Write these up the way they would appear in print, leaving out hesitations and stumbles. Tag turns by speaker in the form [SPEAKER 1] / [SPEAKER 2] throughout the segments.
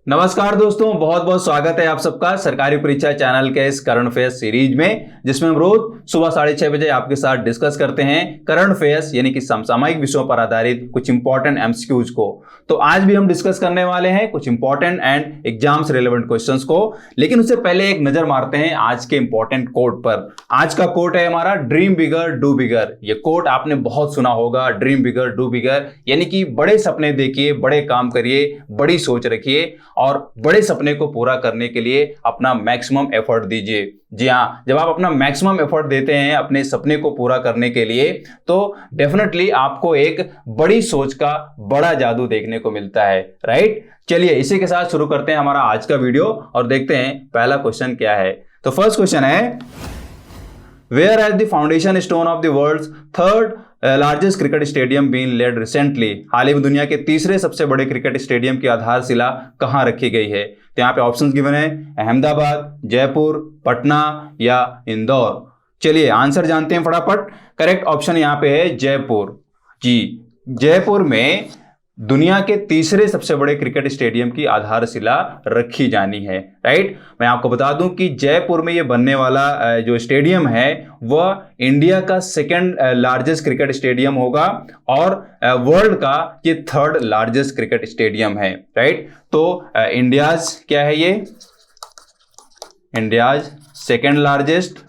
[SPEAKER 1] नमस्कार दोस्तों, बहुत बहुत स्वागत है आप सबका सरकारी परीक्षा चैनल के इस करंट अफेयर्स सीरीज में, जिसमें हम रोज सुबह 6:30 बजे आपके साथ डिस्कस करते हैं करंट अफेयर्स यानी कि समसामयिक विषयों पर आधारित कुछ इंपॉर्टेंट एमसीक्यूज को। तो आज भी हम डिस्कस करने वाले हैं कुछ important and exams relevant questions को, लेकिन उससे पहले एक नजर मारते हैं आज के इंपॉर्टेंट कोट पर। आज का कोट है हमारा ड्रीम बिगर डू बिगर। ये कोट आपने बहुत सुना होगा, ड्रीम बिगर डू बिगर, यानी कि बड़े सपने देखिए, बड़े काम करिए, बड़ी सोच रखिए और बड़े सपने को पूरा करने के लिए अपना मैक्सिमम एफर्ट दीजिए। जी हाँ, जब आप अपना मैक्सिमम एफर्ट देते हैं अपने सपने को पूरा करने के लिए, तो डेफिनेटली आपको एक बड़ी सोच का बड़ा जादू देखने को मिलता है, राइट। चलिए इसी के साथ शुरू करते हैं हमारा आज का वीडियो और देखते हैं पहला क्वेश्चन क्या है। तो फर्स्ट क्वेश्चन है, where has the foundation stone of the world's third largest cricket stadium been laid recently. हाल ही में दुनिया के तीसरे सबसे बड़े क्रिकेट स्टेडियम की आधारशिला कहां रखी गई है। तो यहाँ पे ऑप्शंस गिवन है, अहमदाबाद, जयपुर, पटना या इंदौर। चलिए आंसर जानते हैं फटाफट। करेक्ट ऑप्शन यहाँ पे है जयपुर। जी, जयपुर में दुनिया के तीसरे सबसे बड़े क्रिकेट स्टेडियम की आधारशिला रखी जानी है, राइट। मैं आपको बता दूं कि जयपुर में ये बनने वाला जो स्टेडियम है वह इंडिया का सेकंड लार्जेस्ट क्रिकेट स्टेडियम होगा और वर्ल्ड का ये थर्ड लार्जेस्ट क्रिकेट स्टेडियम है, राइट। तो इंडियाज क्या है, ये इंडियाज सेकंड लार्जेस्ट,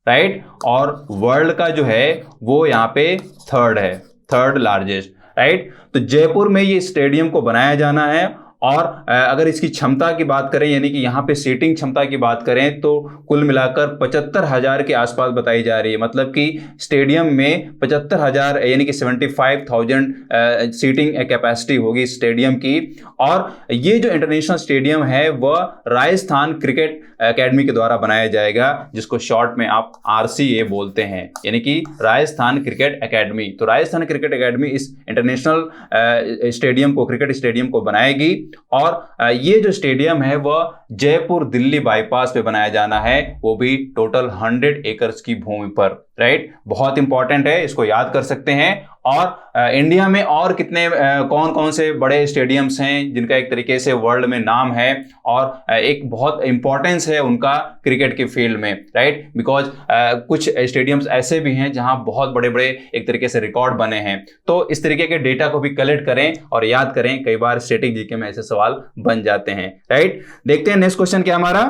[SPEAKER 1] राइट, और वर्ल्ड का जो है वो यहाँ पे थर्ड है, थर्ड लार्जेस्ट, राइट। तो जयपुर में ये स्टेडियम को बनाया जाना है और अगर इसकी क्षमता की बात करें यानी कि यहाँ पे सीटिंग क्षमता की बात करें तो कुल मिलाकर 75,000 के आसपास बताई जा रही है। मतलब कि स्टेडियम में 75,000 यानी कि 75,000 सीटिंग कैपेसिटी होगी स्टेडियम की। और ये जो इंटरनेशनल स्टेडियम है वह राजस्थान क्रिकेट एकेडमी के द्वारा बनाया जाएगा, जिसको शॉर्ट में आप RCA बोलते हैं, यानी कि राजस्थान क्रिकेट एकेडमी। तो राजस्थान क्रिकेट एकेडमी इस इंटरनेशनल स्टेडियम को, क्रिकेट स्टेडियम को बनाएगी और ये जो स्टेडियम है वह जयपुर दिल्ली बाईपास पे बनाया जाना है, वो भी टोटल 100 एकर्स की भूमि पर, राइट। बहुत इंपॉर्टेंट है, इसको याद कर सकते हैं। और इंडिया में और कितने कौन कौन से बड़े स्टेडियम्स हैं जिनका एक तरीके से वर्ल्ड में नाम है और एक बहुत इंपॉर्टेंस है उनका क्रिकेट के फील्ड में, राइट। बिकॉज कुछ स्टेडियम्स ऐसे भी हैं जहां बहुत बड़े बड़े एक तरीके से रिकॉर्ड बने हैं। तो इस तरीके के डेटा को भी कलेक्ट करें और याद करें, कई बार स्टैटिक जीके में ऐसे सवाल बन जाते हैं, राइट। देखते हैं नेक्स्ट क्वेश्चन क्या हमारा।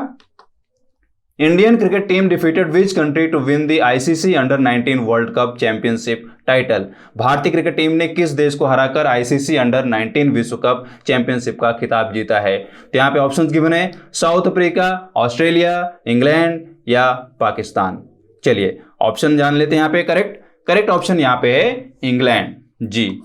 [SPEAKER 1] Indian cricket team defeated which country to win the ICC under 19 world cup championship title. भारतीय क्रिकेट टीम ने किस देश को हराकर ICC अंडर 19 विश्व कप चैंपियनशिप का खिताब जीता है। तो यहाँ पे ऑप्शंस गिवन है, साउथ अफ्रीका, ऑस्ट्रेलिया, इंग्लैंड या पाकिस्तान। चलिए ऑप्शन जान लेते हैं यहाँ पे। करेक्ट ऑप्शन यहाँ पे है इंग्लैंड। जी,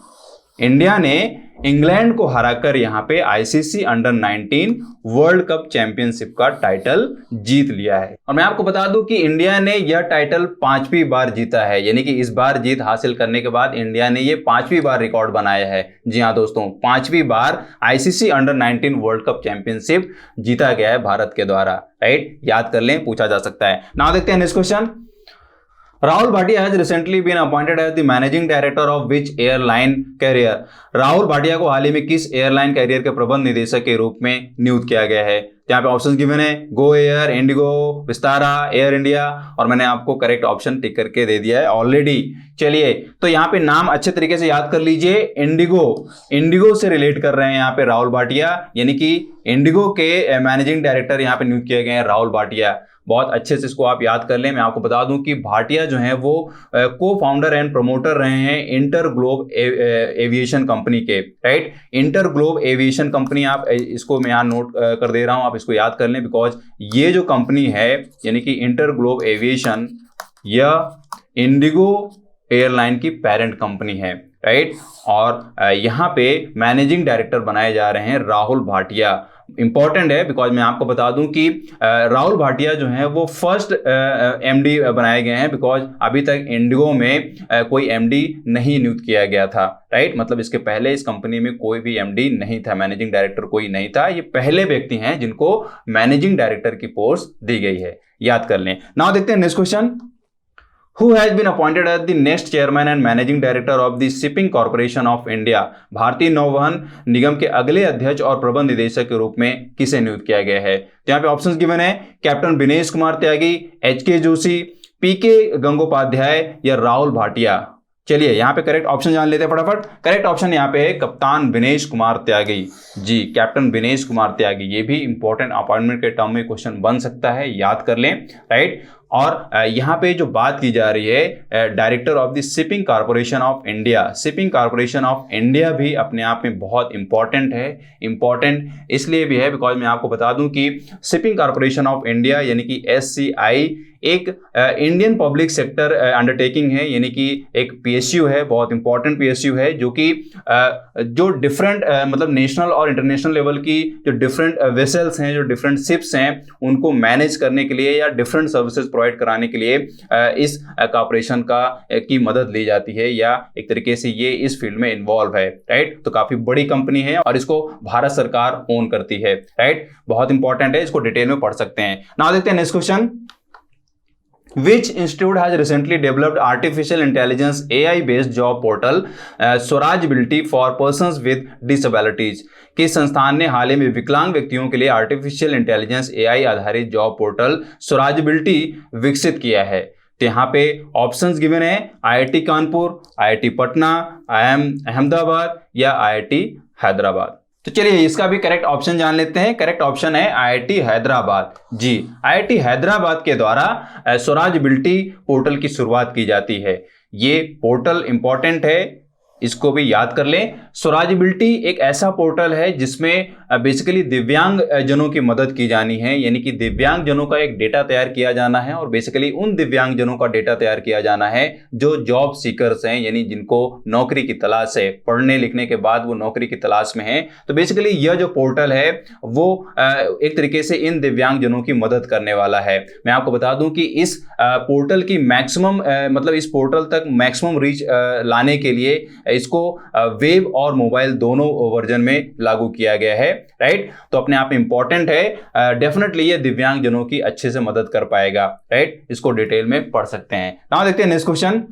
[SPEAKER 1] इंडिया ने इंग्लैंड को हराकर यहां पे ICC under 19 world cup championship का टाइटल जीत लिया है। और मैं आपको बता दूं कि इंडिया ने यह टाइटल 5वीं बार जीता है, यानी कि इस बार जीत हासिल करने के बाद इंडिया ने यह 5वीं बार रिकॉर्ड बनाया है। जी हां दोस्तों, 5वीं बार ICC under 19 world cup championship जीता गया है भारत के द्वारा, राइट। याद कर लें, पूछा जा सकता है। नाउ देखते हैं next question. Rahul Bhatia has recently been appointed as the managing director of which airline carrier। Rahul Bhatia को हाल ही में किस एयरलाइन कैरियर के प्रबंध निदेशक के रूप में नियुक्त किया गया है। यहाँ पे ऑप्शंस गिवन है, Go Air, Indigo, Vistara, air India, और मैंने आपको करेक्ट ऑप्शन टिक करके दे दिया है ऑलरेडी। चलिए तो यहाँ पे नाम अच्छे तरीके से याद कर लीजिए। इंडिगो से रिलेट कर रहे हैं यहाँ पे राहुल भाटिया, यानी कि इंडिगो के मैनेजिंग डायरेक्टर यहाँ पे नियुक्त किए गए हैं राहुल भाटिया। बहुत अच्छे से इसको आप याद कर लें। मैं आपको बता दूं कि भाटिया जो है वो को फाउंडर एंड प्रमोटर रहे हैं इंटर ग्लोब एविएशन कंपनी के, right. Inter globe aviation company, आप इसको मैं यहाँ नोट कर दे रहा हूं, आप इसको याद कर लें, बिकॉज ये जो कंपनी है यानी कि इंटर ग्लोब एविएशन या इंडिगो एयरलाइन की पेरेंट कंपनी है, राइट। और यहाँ पे मैनेजिंग डायरेक्टर बनाए जा रहे हैं राहुल भाटिया। इंपॉर्टेंट है बिकॉज मैं आपको बता दूं कि राहुल भाटिया जो है वो फर्स्ट MD बनाए गए हैं, बिकॉज अभी तक इंडिगो में कोई MD नहीं नियुक्त किया गया था, राइट। मतलब इसके पहले इस कंपनी में कोई भी MD नहीं था, मैनेजिंग डायरेक्टर कोई नहीं था। ये पहले व्यक्ति हैं जिनको मैनेजिंग डायरेक्टर की पोस्ट दी गई है, याद कर लें। नाउ देखते हैं next question. Who has been appointed as the next chairman and managing director of the Shipping Corporation of India? भारतीय नौवहन निगम के अगले अध्यक्ष और प्रबंध निदेशक के रूप में किसे नियुक्त किया गया है? तो यहाँ पे ऑप्शंस गिवन है, कैप्टन दिनेश कुमार त्यागी, एच.के. जोशी, पी.के. गंगोपाध्याय या राहुल भाटिया। चलिए यहाँ पे करेक्ट ऑप्शन जान लेते हैं फटाफट। करेक्ट ऑप्शन यहाँ पे है कप्तान दिनेश कुमार त्यागी। जी, कैप्टन दिनेश कुमार त्यागी। ये भी इंपॉर्टेंट अपॉइंटमेंट के टर्म में क्वेश्चन बन सकता है, याद कर लें, राइट। और यहाँ पे जो बात की जा रही है director of the shipping corporation of India, shipping corporation of India भी अपने आप में बहुत इंपॉर्टेंट है। इंपॉर्टेंट इसलिए भी है बिकॉज मैं आपको बता दूं कि शिपिंग कॉर्पोरेशन ऑफ इंडिया यानी कि SCI एक इंडियन पब्लिक सेक्टर अंडरटेकिंग है, यानी कि एक PSU है, बहुत इंपॉर्टेंट PSU है, जो कि जो डिफरेंट मतलब नेशनल और इंटरनेशनल लेवल की जो डिफरेंट वेसल्स हैं, जो डिफरेंट शिप्स हैं, उनको मैनेज करने के लिए या डिफरेंट सर्विसेज प्रोवाइड कराने के लिए इस कॉर्पोरेशन की मदद ली जाती है, या एक तरीके से ये इस फील्ड में इन्वॉल्व है, राइट। तो काफी बड़ी कंपनी है और इसको भारत सरकार ओन करती है, राइट। बहुत इंपॉर्टेंट है, इसको डिटेल में पढ़ सकते हैं। नाउ देखते हैं next question. Which institute has recently developed artificial intelligence AI-based job portal Swarajability for persons with disabilities? किस संस्थान ने हाल ही में विकलांग व्यक्तियों के लिए आर्टिफिशियल इंटेलिजेंस AI आधारित जॉब पोर्टल स्वराजबिलिटी विकसित किया है? तो यहाँ पे ऑप्शंस गिवन है, IIT Kanpur, IIT Patna, IIM Ahmedabad या IIT हैदराबाद। तो चलिए इसका भी करेक्ट ऑप्शन जान लेते हैं। करेक्ट ऑप्शन है IIT हैदराबाद। जी, IIT हैदराबाद के द्वारा स्वराजबिलिटी पोर्टल की शुरुआत की जाती है। ये पोर्टल इंपॉर्टेंट है, इसको भी याद कर लें। स्वराजबिलिटी एक ऐसा पोर्टल है जिसमें बेसिकली दिव्यांग जनों की मदद की जानी है, यानी कि दिव्यांग जनों का एक डेटा तैयार किया जाना है और बेसिकली उन दिव्यांग जनों का डेटा तैयार किया जाना है जो जॉब सीकर्स हैं, यानी जिनको नौकरी की तलाश है, पढ़ने लिखने के बाद वो नौकरी की तलाश में है। तो बेसिकली यह जो पोर्टल है वो एक तरीके से इन दिव्यांग जनों की मदद करने वाला है। मैं आपको बता दूं कि इस पोर्टल की मैक्सिमम मतलब इस पोर्टल तक मैक्सिमम रीच लाने के लिए इसको वेब और मोबाइल दोनों वर्जन में लागू किया गया है, राइट। तो अपने आप में इंपॉर्टेंट है, डेफिनेटली ये दिव्यांग जनों की अच्छे से मदद कर पाएगा, राइट। इसको डिटेल में पढ़ सकते हैं। नाउ देखते हैं next question.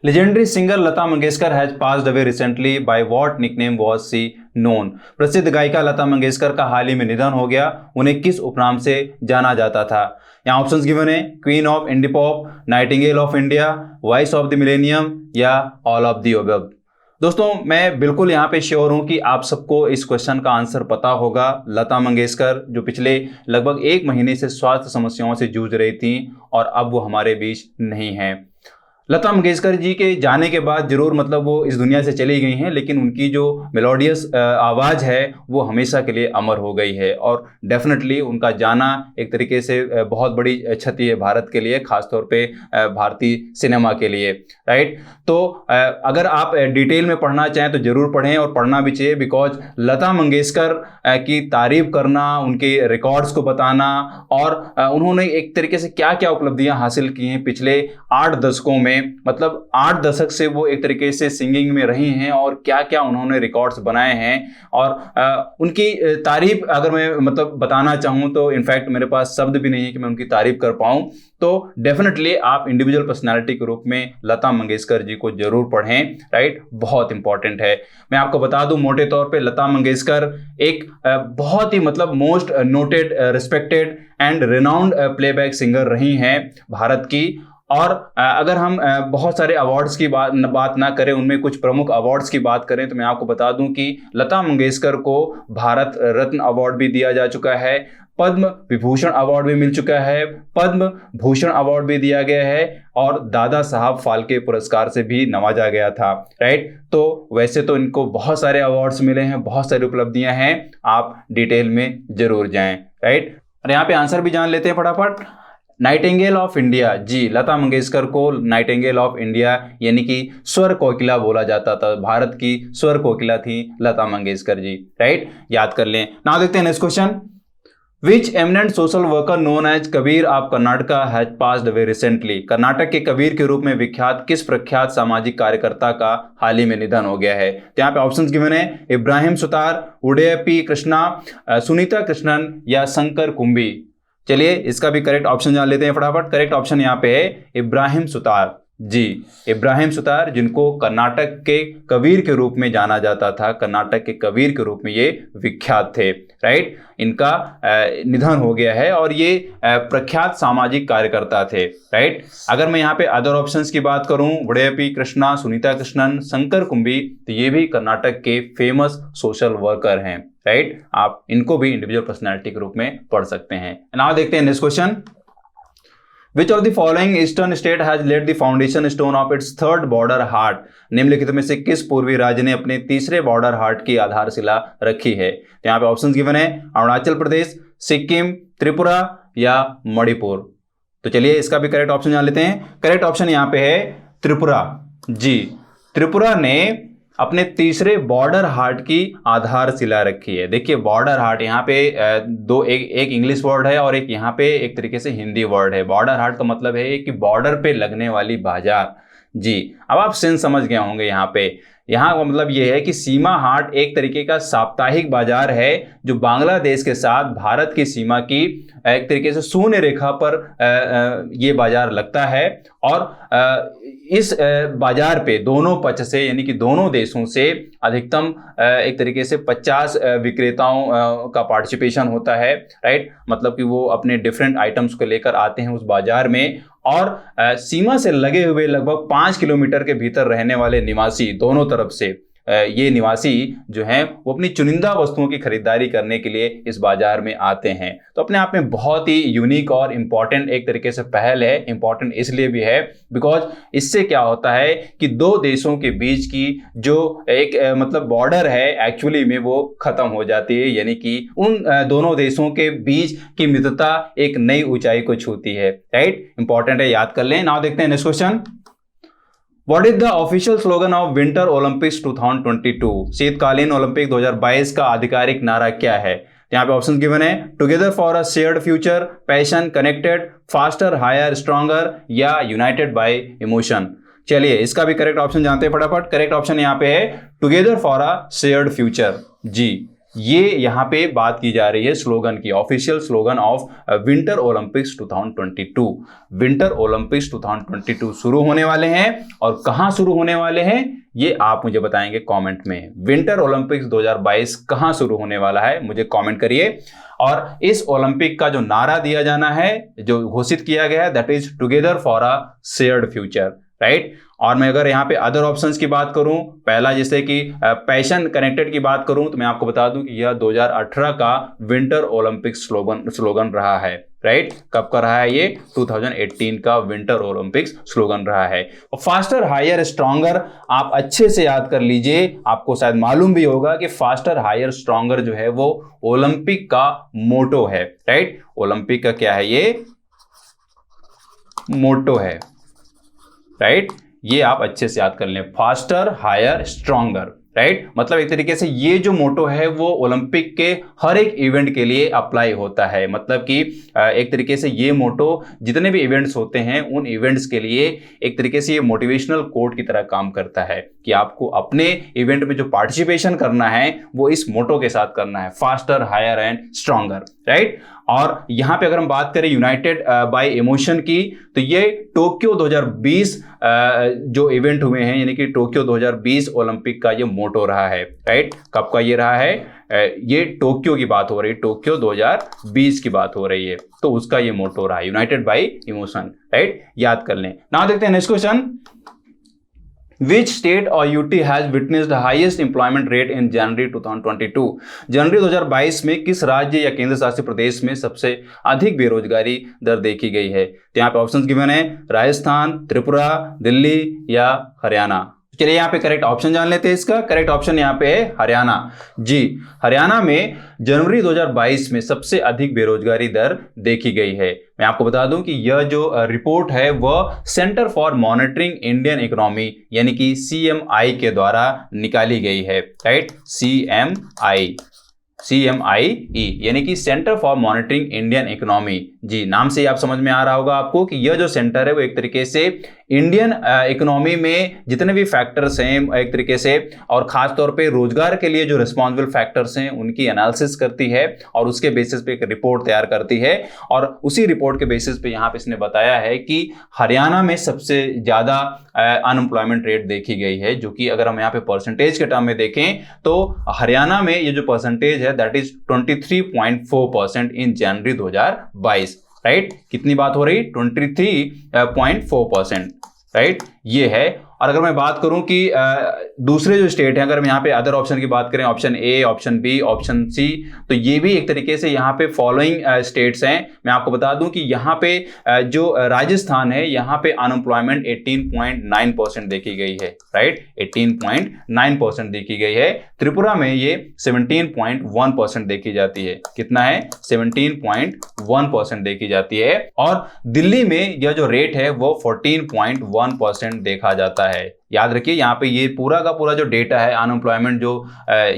[SPEAKER 1] Legendary singer Lata Mangeshkar has passed away recently, by what nickname was she known? प्रसिद्ध गायिका लता मंगेशकर का हाल ही में निधन हो गया, उन्हें किस उपनाम से जाना जाता था? यहाँ ऑप्शंस गिवन है, queen of indie pop, nightingale of India, voice of the millennium या ऑल ऑफ द अबव। दोस्तों मैं बिल्कुल यहाँ पे श्योर हूँ कि आप सबको इस क्वेश्चन का आंसर पता होगा। लता मंगेशकर जो पिछले लगभग 1 महीने से स्वास्थ्य समस्याओं से जूझ रही थी और अब वो हमारे बीच नहीं हैं। लता मंगेशकर जी के जाने के बाद जरूर मतलब वो इस दुनिया से चली गई हैं, लेकिन उनकी जो मेलोडियस आवाज़ है वो हमेशा के लिए अमर हो गई है और डेफिनेटली उनका जाना एक तरीके से बहुत बड़ी क्षति है भारत के लिए, खासतौर पे भारतीय सिनेमा के लिए, राइट। तो अगर आप डिटेल में पढ़ना चाहें तो ज़रूर पढ़ें और पढ़ना भी चाहिए, बिकॉज लता मंगेशकर की तारीफ करना, उनके रिकॉर्ड्स को बताना और उन्होंने एक तरीके से क्या क्या उपलब्धियाँ हासिल की हैं पिछले 8 दशकों में, मतलब 8 दशक से वो एक तरीके से सिंगिंग में रही हैं और क्या क्या उन्होंने रिकॉर्ड्स बनाए हैं और उनकी तारीफ अगर मैं मतलब बताना चाहूँ तो इनफैक्ट मेरे पास शब्द भी नहीं है कि मैं उनकी तारीफ कर पाऊँ। तो डेफिनेटली आप इंडिविजुअल पर्सनालिटी के रूप में लता मंगेशकर जी को जरूर पढ़ें, राइट। बहुत इंपॉर्टेंट है। मैं आपको बता दूं मोटे तौर पे लता मंगेशकर एक बहुत ही मतलब most noted, respected and renowned playback singer रही हैं भारत की। और अगर हम बहुत सारे अवार्ड्स की बात ना करें, उनमें कुछ प्रमुख अवार्ड्स की बात करें तो मैं आपको बता दूं कि लता मंगेशकर को भारत रत्न अवार्ड भी दिया जा चुका है, पद्म विभूषण अवार्ड भी मिल चुका है, पद्म भूषण अवार्ड भी दिया गया है और दादा साहब फाल्के पुरस्कार से भी नवाजा गया था, राइट। तो वैसे तो इनको बहुत सारे अवार्ड्स मिले हैं, बहुत सारी उपलब्धियां हैं, आप डिटेल में जरूर जाएं, राइट। और यहाँ पे आंसर भी जान लेते हैं फटाफट। नाइटिंगेल ऑफ इंडिया, जी, लता मंगेशकर को नाइटिंगेल ऑफ इंडिया यानी कि स्वर कोकिला बोला जाता था। भारत की स्वर कोकिला थी लता मंगेशकर जी, राइट, याद कर लें। नाउ देखते हैं next question. Which eminent social worker known as Kabir of Karnataka has passed away recently? Karnataka के कबीर के रूप में विख्यात किस प्रख्यात सामाजिक कार्यकर्ता का हाल ही में निधन हो गया है? तो यहाँ पे ऑप्शंस गिवन है, इब्राहिम सुतार, उदयपी कृष्णा, सुनीता कृष्णन या शंकर कुंबी। चलिए इसका भी करेक्ट ऑप्शन जान लेते हैं फटाफट। करेक्ट ऑप्शन यहाँ पे है इब्राहिम सुतार। जी, इब्राहिम सुतार, जिनको कर्नाटक के कबीर के रूप में जाना जाता था, कर्नाटक के कबीर के रूप में ये विख्यात थे, राइट। इनका निधन हो गया है और ये प्रख्यात सामाजिक कार्यकर्ता थे, राइट। अगर मैं यहाँ पे अदर ऑप्शंस की बात करूं, वुडयप्पी कृष्णा, सुनीता कृष्णन, शंकर कुंबी, तो ये भी कर्नाटक के फेमस सोशल वर्कर हैं, राइट। आप इनको भी इंडिविजुअल पर्सनैलिटी के रूप में पढ़ सकते हैं। नाउ देखते हैं next question. Which of the following eastern state has laid the foundation stone of its third border heart? निम्नलिखित में से किस पूर्वी राज्य ने अपने तीसरे बॉर्डर हार्ट की आधारशिला रखी है? तो यहाँ पे ऑप्शंस गिवन है, अरुणाचल प्रदेश, सिक्किम, त्रिपुरा या मणिपुर। तो चलिए इसका भी करेक्ट ऑप्शन जान लेते हैं। करेक्ट ऑप्शन यहाँ पे है त्रिपुरा। जी, त्रिपुरा ने अपने तीसरे बॉर्डर हार्ट की आधारशिला रखी है। देखिए बॉर्डर हार्ट यहाँ पे एक इंग्लिश वर्ड है और एक यहाँ पे एक तरीके से हिंदी वर्ड है। बॉर्डर हार्ट का मतलब है कि बॉर्डर पे लगने वाली बाजार। जी, अब आप सेंस समझ गए होंगे यहाँ पे। यहाँ का मतलब ये है कि सीमा हाट एक तरीके का साप्ताहिक बाजार है जो बांग्लादेश के साथ भारत की सीमा की एक तरीके से शून्य रेखा पर ये बाजार लगता है और इस बाजार पे दोनों पक्ष से यानी कि दोनों देशों से अधिकतम एक तरीके से 50 विक्रेताओं का पार्टिसिपेशन होता है, राइट। मतलब कि वो अपने डिफरेंट आइटम्स को लेकर आते हैं उस बाजार में और सीमा से लगे हुए लगभग 5 किलोमीटर के भीतर रहने वाले निवासी दोनों तरफ से ये निवासी जो हैं वो अपनी चुनिंदा वस्तुओं की खरीदारी करने के लिए इस बाजार में आते हैं। तो अपने आप में बहुत ही यूनिक और इम्पॉर्टेंट एक तरीके से पहल है। इम्पॉर्टेंट इसलिए भी है बिकॉज इससे क्या होता है कि दो देशों के बीच की जो एक मतलब बॉर्डर है एक्चुअली में वो खत्म हो जाती है, यानी कि उन दोनों देशों के बीच की मित्रता एक नई ऊंचाई को छूती है, राइट। इंपॉर्टेंट है, याद कर लें। नाउ देखते हैं next question. What is the official slogan of Winter Olympics 2022? शीतकालीन ओलंपिक 2022 का आधिकारिक नारा क्या है? यहाँ पे ऑप्शन गिवन है, together for a shared future, passion, connected, faster, higher, stronger या यूनाइटेड बाय इमोशन। चलिए इसका भी करेक्ट ऑप्शन जानते हैं फटाफट। करेक्ट ऑप्शन यहाँ पे है together for a shared future. जी, ये यहाँ पे बात की जा रही है स्लोगन की, official slogan of winter Olympics 2022। Winter Olympics 2022 शुरू होने वाले हैं और कहां शुरू होने वाले हैं ये आप मुझे बताएंगे कमेंट में। विंटर ओलंपिक्स 2022 कहां शुरू होने वाला है मुझे कमेंट करिए। और इस ओलंपिक का जो नारा दिया जाना है, जो घोषित किया गया है, that is together for a shared future, right. और मैं अगर यहाँ पे अदर ऑप्शंस की बात करूं, पहला जैसे कि पैशन कनेक्टेड की बात करूं, तो मैं आपको बता दूं कि यह 2018 का विंटर ओलंपिक स्लोगन रहा है, राइट। कब का रहा है ये? 2018 का विंटर ओलंपिक्स स्लोगन रहा है। और फास्टर, हायर, स्ट्रॉन्गर आप अच्छे से याद कर लीजिए। आपको शायद मालूम भी होगा कि फास्टर, हायर, स्ट्रॉन्गर जो है वो ओलंपिक का मोटो है, राइट। ओलंपिक का क्या है? ये मोटो है, राइट। ये आप अच्छे से याद कर लें, फास्टर, हायर, स्ट्रॉन्गर, राइट। मतलब एक तरीके से ये जो मोटो है वो ओलंपिक के हर एक इवेंट के लिए अप्लाई होता है। मतलब कि एक तरीके से ये मोटो जितने भी इवेंट्स होते हैं उन इवेंट्स के लिए एक तरीके से ये मोटिवेशनल कोट की तरह काम करता है कि आपको अपने इवेंट में जो पार्टिसिपेशन करना है वो इस मोटो के साथ करना है, faster, higher and stronger, right. और यहाँ पे अगर हम बात करें यूनाइटेड बाय इमोशन की, तो ये टोक्यो 2020 जो इवेंट हुए हैं, यानी कि टोक्यो 2020 ओलंपिक का ये मोटो रहा है, राइट। कब का ये रहा है? ये टोक्यो की बात हो रही है, टोक्यो 2020 की बात हो रही है, तो उसका ये मोटो रहा है, यूनाइटेड बाय इमोशन, राइट। याद कर लें। नाउ देखते हैं next question. Which state or UT has witnessed the highest employment rate in January 2022? जनवरी 2022 में किस राज्य या केंद्र शासित प्रदेश में सबसे अधिक बेरोजगारी दर देखी गई है? तो यहाँ पे ऑप्शंस गिवन है, राजस्थान, त्रिपुरा, दिल्ली या हरियाणा। चलिए यहाँ पे करेक्ट ऑप्शन जान लेते हैं। इसका करेक्ट ऑप्शन यहाँ पे है हरियाणा। जी, हरियाणा में जनवरी 2022 में सबसे अधिक बेरोजगारी दर देखी गई है। मैं आपको बता दूं कि यह जो रिपोर्ट है वह centre for monitoring Indian economy यानी कि CMI के द्वारा निकाली गई है, राइट। CMI, CMIE यानी कि centre for monitoring Indian economy. जी, नाम से ही आप समझ में आ रहा होगा आपको कि यह जो सेंटर है वो एक तरीके से इंडियन इकोनॉमी में जितने भी फैक्टर्स हैं एक तरीके से, और खास तौर पे रोजगार के लिए जो रिस्पॉन्सिबल फैक्टर्स हैं उनकी एनालिसिस करती है और उसके बेसिस पे एक रिपोर्ट तैयार करती है। और उसी रिपोर्ट के बेसिस पे यहाँ पे इसने बताया है कि हरियाणा में सबसे ज्यादा अनएम्प्लॉयमेंट रेट देखी गई है, जो कि अगर हम यहाँ पे परसेंटेज के टर्म में देखें तो हरियाणा में ये जो परसेंटेज है that is 23.4% in January 2022। Right, कितनी बात हो रही, 23.4%। राइट, ये है। और अगर मैं बात करूं कि दूसरे जो स्टेट हैं, अगर हम यहाँ पे अदर ऑप्शन की बात करें, option A, option B, option C, तो ये भी एक तरीके से यहाँ पे फॉलोइंग स्टेट्स हैं। मैं आपको बता दूं कि यहाँ पे जो राजस्थान है, यहाँ पे अनएम्प्लॉयमेंट 18.9% देखी गई है। राइट, 18.9% देखी गई है। त्रिपुरा में ये 17.1% देखी जाती है। कितना है, 17.1% देखी जाती है। और दिल्ली में यह जो रेट है वो 14.1% देखा जाता है। याद रखिए, यहाँ पे ये पूरा का पूरा जो डेटा है अनएम्प्लॉयमेंट जो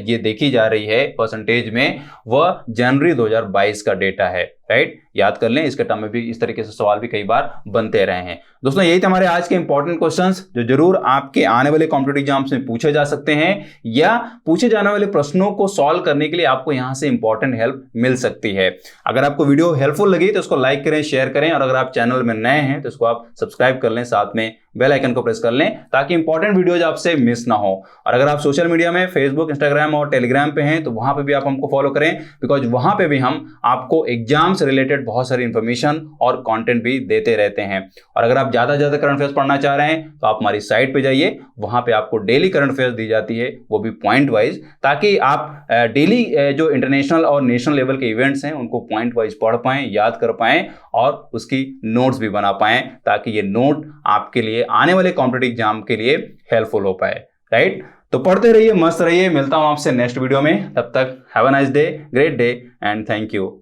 [SPEAKER 1] ये देखी जा रही है परसेंटेज में, वह जनवरी 2022 का डेटा है। राइट, याद कर लें, इसके टर्म में भी इस तरीके से सवाल भी कई बार बनते रहे हैं। दोस्तों, यही थे हमारे आज के इंपॉर्टेंट क्वेश्चंस जो जरूर आपके आने वाले कॉम्पिटिटिव एग्जाम्स में पूछे जा सकते हैं, या पूछे जाने वाले प्रश्नों को सॉल्व करने के लिए आपको यहां से इंपॉर्टेंट हेल्प मिल सकती है। अगर आपको वीडियो हेल्पफुल लगी तो इसको लाइक करें, शेयर करें, और अगर आप चैनल में नए हैं तो इसको आप सब्सक्राइब कर लें, साथ में बेल आइकन को प्रेस कर लें ताकि इंपॉर्टेंट वीडियोज आपसे मिस ना हो। और अगर आप सोशल मीडिया में फेसबुक, इंस्टाग्राम और टेलीग्राम पे हैं तो वहां पे भी आप हमको फॉलो करें, बिकॉज वहां पे भी हम आपको एग्जाम से रिलेटेड बहुत सारी इंफॉर्मेशन और कंटेंट भी देते रहते हैं। और अगर आप ज्यादा करंट अफेयर्स पढ़ना चाह रहे हैं तो आप हमारी साइट पे जाइए, वहां पे आपको डेली करंट अफेयर्स दी जाती है, वो भी पॉइंट वाइज, ताकि आप डेली जो इंटरनेशनल और नेशनल लेवल के इवेंट्स हैं उनको पॉइंट वाइज पढ़ पाएं, याद कर पाएं और उसकी नोट्स भी बना पाएं, ताकि ये नोट आपके लिए आने वाले कॉम्पिटिटिव एग्जाम के लिए हेल्पफुल हो पाए। राइट, तो पढ़ते रहिए, मस्त रहिए। मिलता हूं आपसे नेक्स्ट वीडियो में, तब तक have a nice day, great day and thank you.